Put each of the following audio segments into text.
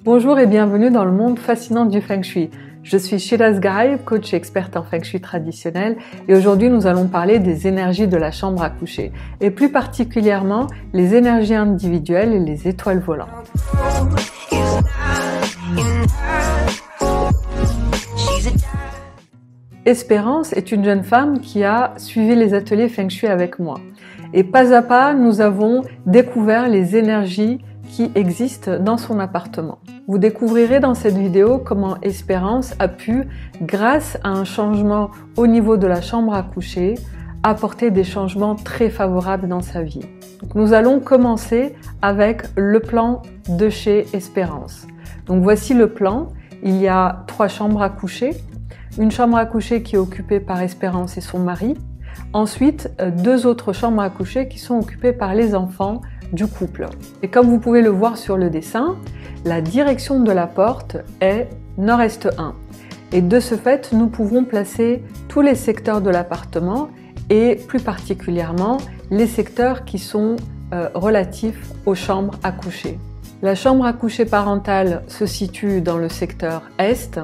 Bonjour et bienvenue dans le monde fascinant du Feng Shui. Je suis Shiraz Garay, coach et experte en Feng Shui traditionnel et aujourd'hui nous allons parler des énergies de la chambre à coucher et plus particulièrement les énergies individuelles et les étoiles volantes. Espérance est une jeune femme qui a suivi les ateliers Feng Shui avec moi et pas à pas nous avons découvert les énergies qui existent dans son appartement. Vous découvrirez dans cette vidéo comment Espérance a pu, grâce à un changement au niveau de la chambre à coucher, apporter des changements très favorables dans sa vie. Donc, nous allons commencer avec le plan de chez Espérance. Donc voici le plan. Il y a 3 chambres à coucher. Une chambre à coucher qui est occupée par Espérance et son mari. Ensuite, 2 autres chambres à coucher qui sont occupées par les enfants du couple. Et comme vous pouvez le voir sur le dessin, la direction de la porte est nord-est 1. Et de ce fait, nous pouvons placer tous les secteurs de l'appartement et plus particulièrement les secteurs qui sont relatifs aux chambres à coucher. La chambre à coucher parentale se situe dans le secteur est.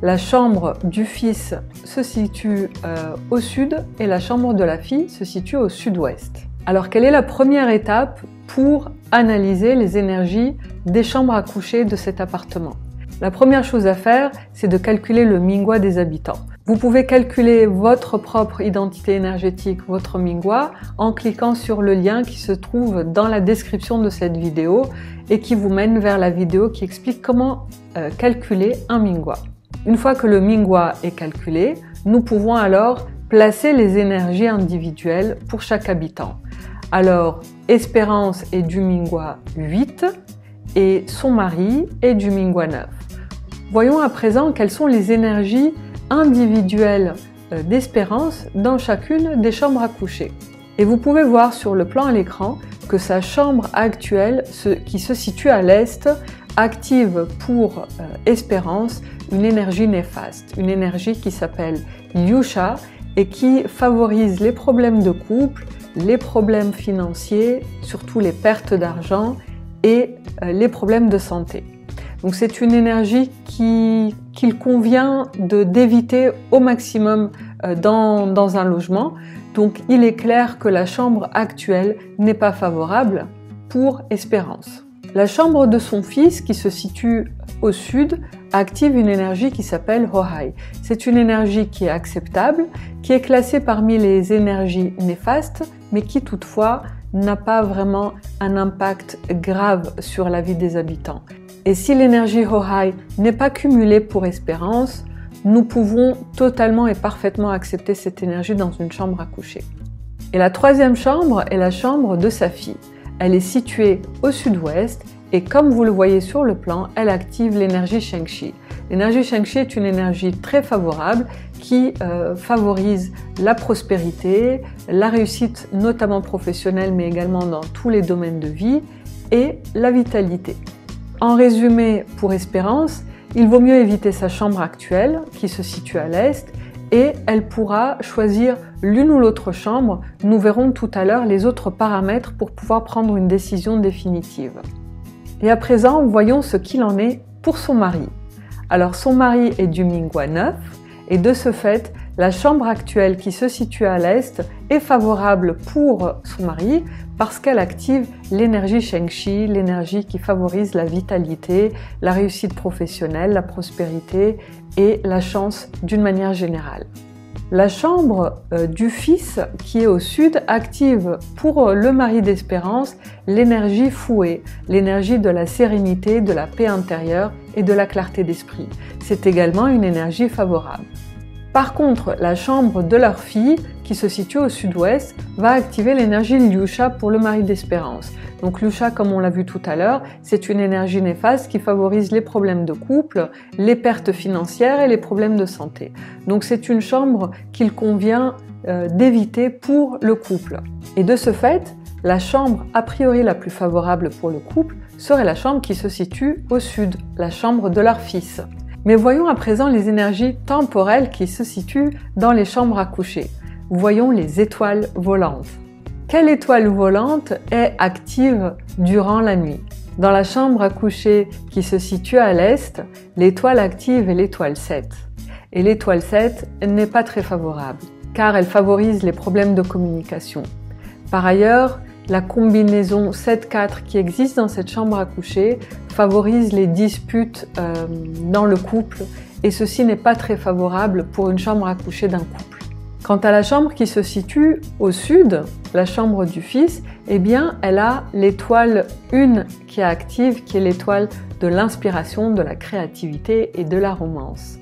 La chambre du fils se situe au sud et la chambre de la fille se situe au sud-ouest. Alors, quelle est la première étape pour analyser les énergies des chambres à coucher de cet appartement? La première chose à faire, c'est de calculer le Mingwa des habitants. Vous pouvez calculer votre propre identité énergétique, votre Mingwa, en cliquant sur le lien qui se trouve dans la description de cette vidéo et qui vous mène vers la vidéo qui explique comment calculer un Mingwa. Une fois que le Mingwa est calculé, nous pouvons alors placer les énergies individuelles pour chaque habitant. Alors, Espérance est du Mingwa 8 et son mari est du Mingwa 9. Voyons à présent quelles sont les énergies individuelles d'Espérance dans chacune des chambres à coucher. Et vous pouvez voir sur le plan à l'écran que sa chambre actuelle, qui se situe à l'est, active pour Espérance une énergie néfaste, une énergie qui s'appelle Liusha et qui favorise les problèmes de couple, les problèmes financiers, surtout les pertes d'argent et les problèmes de santé. Donc c'est une énergie qu'il convient d'éviter au maximum dans un logement. Donc il est clair que la chambre actuelle n'est pas favorable pour Espérance. La chambre de son fils, qui se situe au sud, active une énergie qui s'appelle Hohai. C'est une énergie qui est acceptable, qui est classée parmi les énergies néfastes, mais qui toutefois n'a pas vraiment un impact grave sur la vie des habitants. Et si l'énergie Hohai n'est pas cumulée pour Espérance, nous pouvons totalement et parfaitement accepter cette énergie dans une chambre à coucher. Et la 3e chambre est la chambre de sa fille. Elle est située au sud-ouest et comme vous le voyez sur le plan, elle active l'énergie Sheng Shi. L'énergie Sheng Shi est une énergie très favorable qui favorise la prospérité, la réussite notamment professionnelle mais également dans tous les domaines de vie et la vitalité. En résumé, pour Espérance, il vaut mieux éviter sa chambre actuelle qui se situe à l'est et elle pourra choisir l'une ou l'autre chambre. Nous verrons tout à l'heure les autres paramètres pour pouvoir prendre une décision définitive. Et à présent, voyons ce qu'il en est pour son mari. Alors son mari est du Mingwa 9 et de ce fait, la chambre actuelle qui se situe à l'est est favorable pour son mari parce qu'elle active l'énergie Sheng Shi, l'énergie qui favorise la vitalité, la réussite professionnelle, la prospérité et la chance d'une manière générale. La chambre du fils qui est au sud active pour le mari d'Espérance l'énergie Fouet, l'énergie de la sérénité, de la paix intérieure et de la clarté d'esprit. C'est également une énergie favorable. Par contre, la chambre de leur fille, qui se situe au sud-ouest, va activer l'énergie Liusha pour le mari d'Espérance. Donc Liusha, comme on l'a vu tout à l'heure, c'est une énergie néfaste qui favorise les problèmes de couple, les pertes financières et les problèmes de santé. Donc c'est une chambre qu'il convient d'éviter pour le couple. Et de ce fait, la chambre a priori la plus favorable pour le couple serait la chambre qui se situe au sud, la chambre de leur fils. Mais voyons à présent les énergies temporelles qui se situent dans les chambres à coucher. Voyons les étoiles volantes. Quelle étoile volante est active durant la nuit? Dans la chambre à coucher qui se situe à l'est, l'étoile active est l'étoile 7. Et l'étoile 7 n'est pas très favorable, car elle favorise les problèmes de communication. Par ailleurs, la combinaison 7-4 qui existe dans cette chambre à coucher favorise les disputes dans le couple, et ceci n'est pas très favorable pour une chambre à coucher d'un couple. Quant à la chambre qui se situe au sud, la chambre du fils, eh bien, elle a l'étoile 1 qui est active, qui est l'étoile de l'inspiration, de la créativité et de la romance.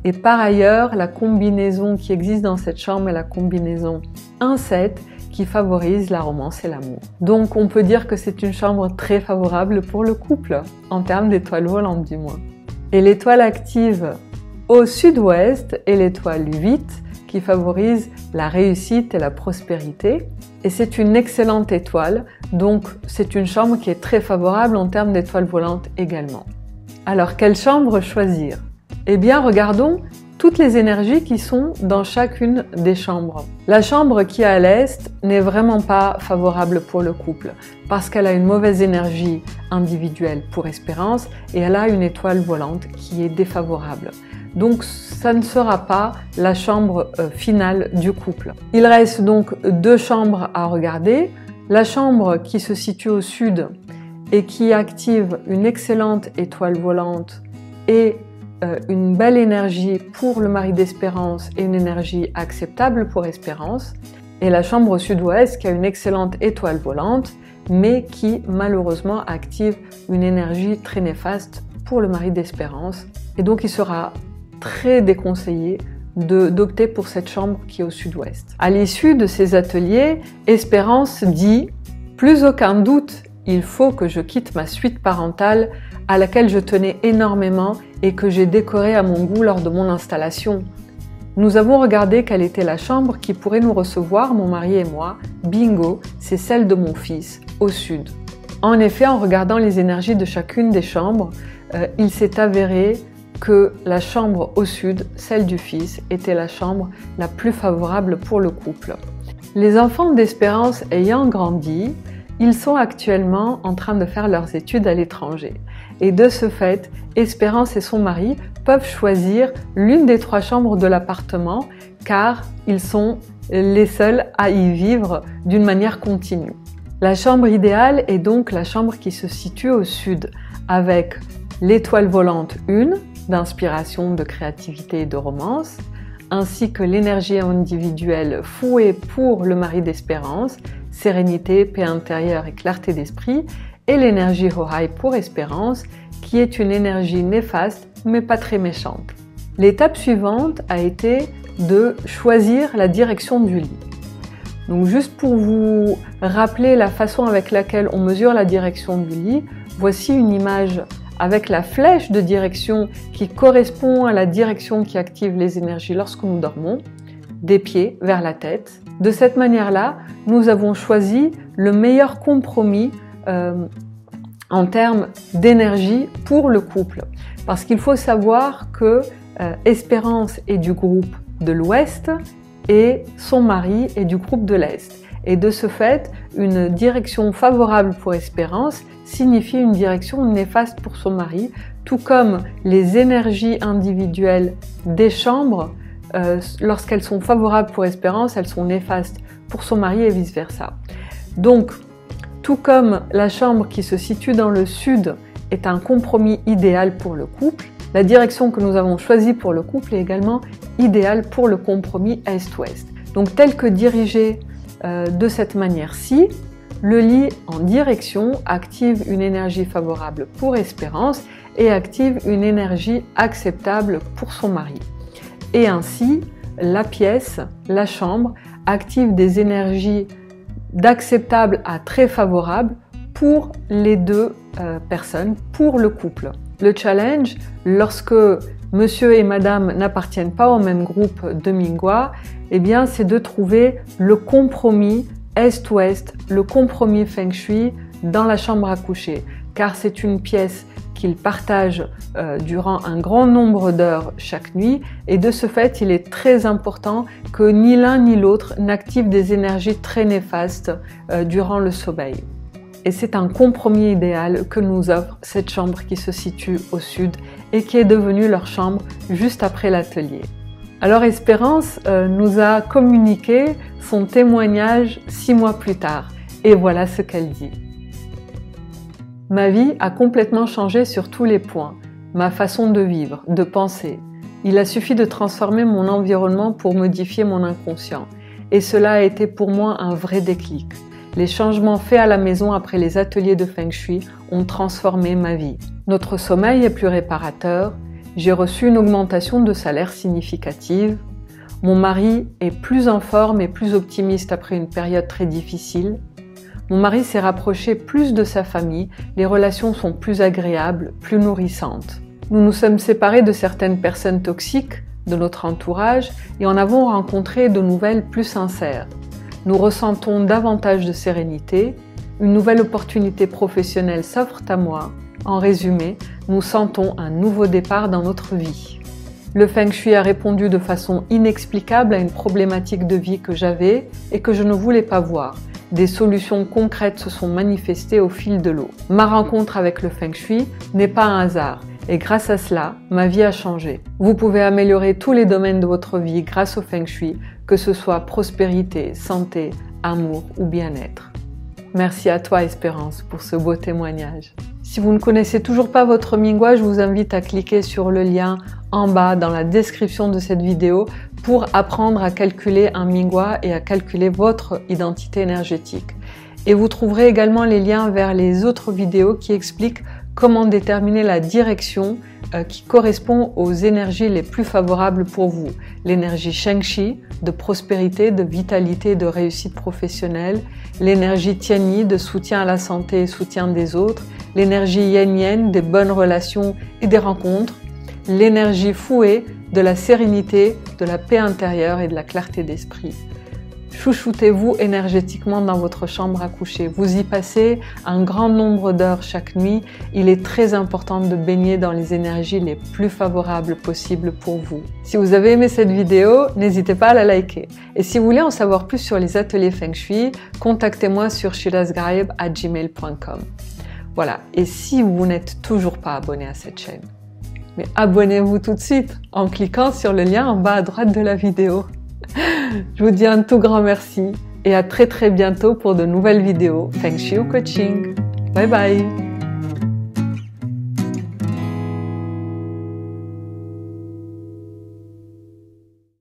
Et par ailleurs, la combinaison qui existe dans cette chambre est la combinaison 1-7 qui favorise la romance et l'amour. Donc on peut dire que c'est une chambre très favorable pour le couple, en termes d'étoiles volantes du moins. Et l'étoile active au sud-ouest est l'étoile 8 qui favorise la réussite et la prospérité. Et c'est une excellente étoile, donc c'est une chambre qui est très favorable en termes d'étoiles volantes également. Alors quelle chambre choisir? Eh bien regardons toutes les énergies qui sont dans chacune des chambres. La chambre qui est à l'est n'est vraiment pas favorable pour le couple parce qu'elle a une mauvaise énergie individuelle pour Espérance et elle a une étoile volante qui est défavorable. Donc ça ne sera pas la chambre finale du couple. Il reste donc deux chambres à regarder. La chambre qui se situe au sud et qui active une excellente étoile volante et une belle énergie pour le mari d'Espérance et une énergie acceptable pour Espérance. Et la chambre au sud-ouest qui a une excellente étoile volante mais qui malheureusement active une énergie très néfaste pour le mari d'Espérance. Et donc il sera très déconseillé d'opter pour cette chambre qui est au sud-ouest. À l'issue de ces ateliers, Espérance dit « Plus aucun doute, il faut que je quitte ma suite parentale à laquelle je tenais énormément et que j'ai décorée à mon goût lors de mon installation. Nous avons regardé quelle était la chambre qui pourrait nous recevoir, mon mari et moi. Bingo, c'est celle de mon fils, au sud. » En effet, en regardant les énergies de chacune des chambres, il s'est avéré que la chambre au sud, celle du fils, était la chambre la plus favorable pour le couple. Les enfants d'Espérance ayant grandi, ils sont actuellement en train de faire leurs études à l'étranger. Et de ce fait, Espérance et son mari peuvent choisir l'une des trois chambres de l'appartement car ils sont les seuls à y vivre d'une manière continue. La chambre idéale est donc la chambre qui se situe au sud avec l'étoile volante 1, d'inspiration, de créativité et de romance, ainsi que l'énergie individuelle fouée pour le mari d'Espérance, sérénité, paix intérieure et clarté d'esprit, et l'énergie Horai pour Espérance, qui est une énergie néfaste mais pas très méchante. L'étape suivante a été de choisir la direction du lit. Donc juste pour vous rappeler la façon avec laquelle on mesure la direction du lit, voici une image avec la flèche de direction qui correspond à la direction qui active les énergies lorsque nous dormons, des pieds vers la tête. De cette manière-là, nous avons choisi le meilleur compromis en termes d'énergie pour le couple. Parce qu'il faut savoir que Espérance est du groupe de l'Ouest et son mari est du groupe de l'Est. Et de ce fait, une direction favorable pour Espérance signifie une direction néfaste pour son mari, tout comme les énergies individuelles des chambres, lorsqu'elles sont favorables pour Espérance, elles sont néfastes pour son mari et vice-versa. Donc, tout comme la chambre qui se situe dans le sud est un compromis idéal pour le couple, la direction que nous avons choisie pour le couple est également idéale pour le compromis Est-Ouest. Donc, tel que dirigé de cette manière-ci, le lit en direction active une énergie favorable pour Espérance et active une énergie acceptable pour son mari. Et ainsi, la pièce, la chambre, active des énergies d'acceptable à très favorable pour les deux personnes, pour le couple. Le challenge, lorsque monsieur et madame n'appartiennent pas au même groupe de Mingwa, eh bien, c'est de trouver le compromis Est-Ouest, le compromis Feng Shui dans la chambre à coucher, car c'est une pièce qu'ils partagent durant un grand nombre d'heures chaque nuit, et de ce fait, il est très important que ni l'un ni l'autre n'active des énergies très néfastes durant le sommeil. Et c'est un compromis idéal que nous offre cette chambre qui se situe au sud et qui est devenue leur chambre juste après l'atelier. Alors Espérance nous a communiqué son témoignage 6 mois plus tard et voilà ce qu'elle dit. Ma vie a complètement changé sur tous les points, ma façon de vivre, de penser. Il a suffi de transformer mon environnement pour modifier mon inconscient et cela a été pour moi un vrai déclic. Les changements faits à la maison après les ateliers de Feng Shui ont transformé ma vie. Notre sommeil est plus réparateur, j'ai reçu une augmentation de salaire significative, mon mari est plus en forme et plus optimiste après une période très difficile, mon mari s'est rapproché plus de sa famille, les relations sont plus agréables, plus nourrissantes. Nous nous sommes séparés de certaines personnes toxiques de notre entourage et en avons rencontré de nouvelles plus sincères. Nous ressentons davantage de sérénité, une nouvelle opportunité professionnelle s'offre à moi. En résumé, nous sentons un nouveau départ dans notre vie. Le Feng Shui a répondu de façon inexplicable à une problématique de vie que j'avais et que je ne voulais pas voir. Des solutions concrètes se sont manifestées au fil de l'eau. Ma rencontre avec le Feng Shui n'est pas un hasard. Et grâce à cela, ma vie a changé. Vous pouvez améliorer tous les domaines de votre vie grâce au Feng Shui, que ce soit prospérité, santé, amour ou bien-être. Merci à toi Espérance pour ce beau témoignage. Si vous ne connaissez toujours pas votre Mingwa, je vous invite à cliquer sur le lien en bas dans la description de cette vidéo pour apprendre à calculer un Mingwa et à calculer votre identité énergétique. Et vous trouverez également les liens vers les autres vidéos qui expliquent comment déterminer la direction qui correspond aux énergies les plus favorables pour vous. L'énergie Shengqi, de prospérité, de vitalité, de réussite professionnelle, l'énergie Tianyi, de soutien à la santé et soutien des autres, l'énergie Yin-Yen, des bonnes relations et des rencontres, l'énergie Fouet, de la sérénité, de la paix intérieure et de la clarté d'esprit. Chouchoutez-vous énergétiquement dans votre chambre à coucher. Vous y passez un grand nombre d'heures chaque nuit. Il est très important de baigner dans les énergies les plus favorables possibles pour vous. Si vous avez aimé cette vidéo, n'hésitez pas à la liker. Et si vous voulez en savoir plus sur les ateliers Feng Shui, contactez-moi sur shirazgarib@gmail.com. Voilà. Et si vous n'êtes toujours pas abonné à cette chaîne, mais abonnez-vous tout de suite en cliquant sur le lien en bas à droite de la vidéo. Je vous dis un tout grand merci et à très bientôt pour de nouvelles vidéos Feng Shui ou Coaching. Bye bye!